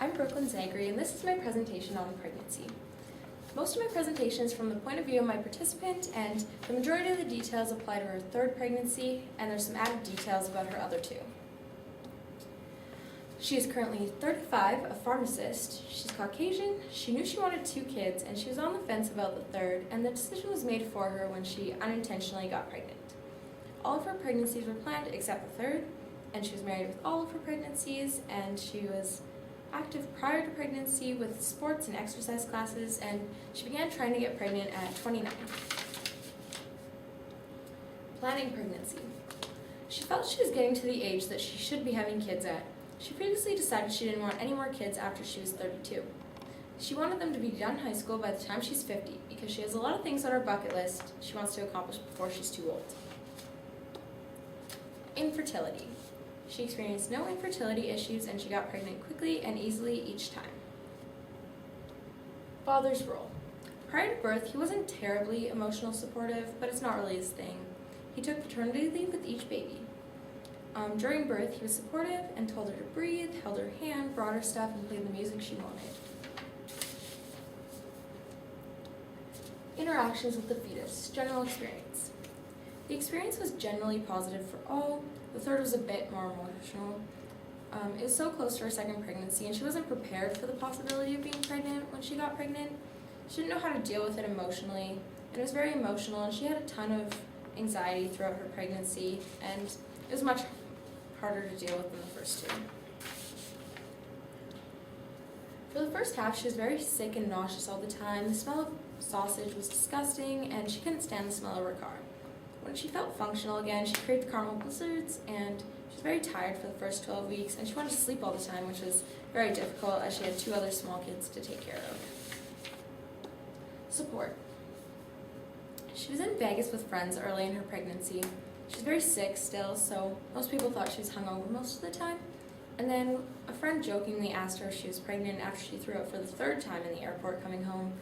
I'm Zagoruy, and this is my presentation on pregnancy. Most of my presentation is from the point of view of my participant, and the majority of the details apply to her third pregnancy, and there's some added details about her other two. She is currently 35, a pharmacist. She's Caucasian. She knew she wanted 2 kids, and she was on the fence about the third, and the decision was made for her when she unintentionally got pregnant. All of her pregnancies were planned except the third, and she was married with all of her pregnancies, and she was active prior to pregnancy with sports and exercise classes, and she began trying to get pregnant at 29. Planning pregnancy. She felt she was getting to the age that she should be having kids at. She previously decided she didn't want any more kids after she was 32. She wanted them to be done high school by the time she's 50 because she has a lot of things on her bucket list she wants to accomplish before she's too old. Infertility. She experienced no infertility issues and she got pregnant quickly and easily each time. Father's role. Prior to birth, he wasn't terribly emotional supportive, but it's not really his thing. He took paternity leave with each baby. During birth, he was supportive and told her to breathe, held her hand, brought her stuff, and played the music she wanted. Interactions with the fetus. General experience. The experience was generally positive for all. The third was a bit more emotional. It was so close to her second pregnancy, and she wasn't prepared for the possibility of being pregnant when she got pregnant. She didn't know how to deal with it emotionally, and it was very emotional, and she had a ton of anxiety throughout her pregnancy, and it was much harder to deal with than the first two. For the first half, she was very sick and nauseous all the time. The smell of sausage was disgusting, and she couldn't stand the smell of her car. When she felt functional again, she craved caramel blizzards, and she was very tired for the first 12 weeks, and she wanted to sleep all the time, which was very difficult as she had 2 other small kids to take care of. Support. She was in Vegas with friends early in her pregnancy. She was very sick still, so most people thought she was hungover most of the time. And then a friend jokingly asked her if she was pregnant after she threw up for the 3rd time in the airport coming home.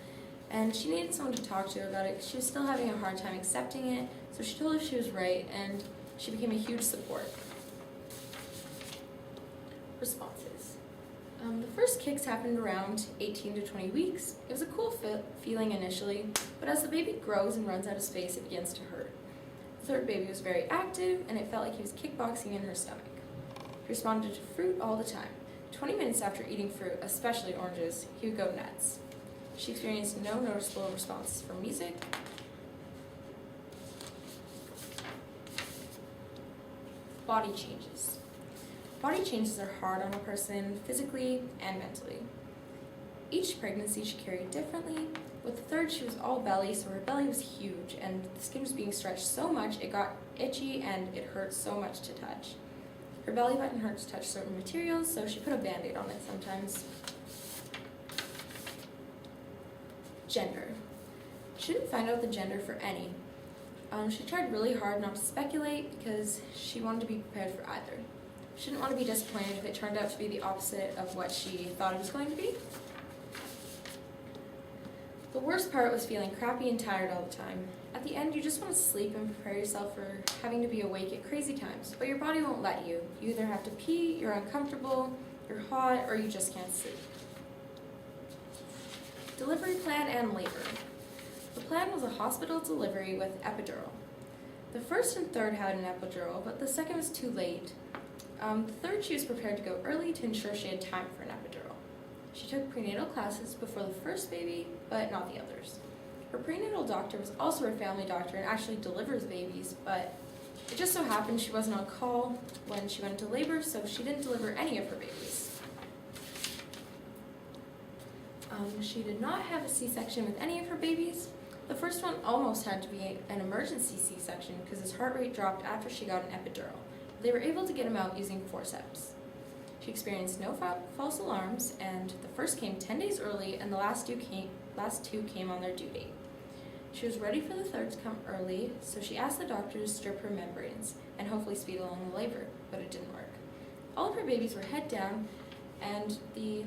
And she needed someone to talk to about it because she was still having a hard time accepting it, so she told her she was right, and she became a huge support. Responses. The first kicks happened around 18 to 20 weeks. It was a cool feeling initially, but as the baby grows and runs out of space, it begins to hurt. The third baby was very active, and it felt like he was kickboxing in her stomach. He responded to fruit all the time. 20 minutes after eating fruit, especially oranges, he would go nuts. She experienced no noticeable responses from music. Body changes. Body changes are hard on a person physically and mentally. Each pregnancy she carried differently. With the third, she was all belly, so her belly was huge, and the skin was being stretched so much it got itchy and it hurt so much to touch. Her belly button hurt to touch certain materials, so she put a Band-Aid on it sometimes. Gender. She didn't find out the gender for any. She tried really hard not to speculate because she wanted to be prepared for either. She didn't want to be disappointed if it turned out to be the opposite of what she thought it was going to be. The worst part was feeling crappy and tired all the time. At the end, you just want to sleep and prepare yourself for having to be awake at crazy times, but your body won't let you. You either have to pee, you're uncomfortable, you're hot, or you just can't sleep. Delivery plan and labor. The plan was a hospital delivery with epidural. The first and third had an epidural, but the second was too late. The third, she was prepared to go early to ensure she had time for an epidural. She took prenatal classes before the first baby, but not the others. Her prenatal doctor was also her family doctor and actually delivers babies, but it just so happened she wasn't on call when she went into labor, so she didn't deliver any of her babies. She did not have a C-section with any of her babies. The first one almost had to be an emergency C-section because his heart rate dropped after she got an epidural. They were able to get him out using forceps. She experienced no false alarms, and the first came 10 days early, and the last two came on their due date. She was ready for the third to come early, so she asked the doctor to strip her membranes and hopefully speed along the labor, but it didn't work. All of her babies were head down, and the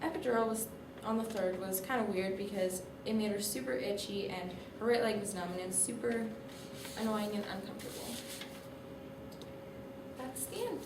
epidural on the third was kind of weird because it made her super itchy, and her right leg was numb, and it was super annoying and uncomfortable. That's the end.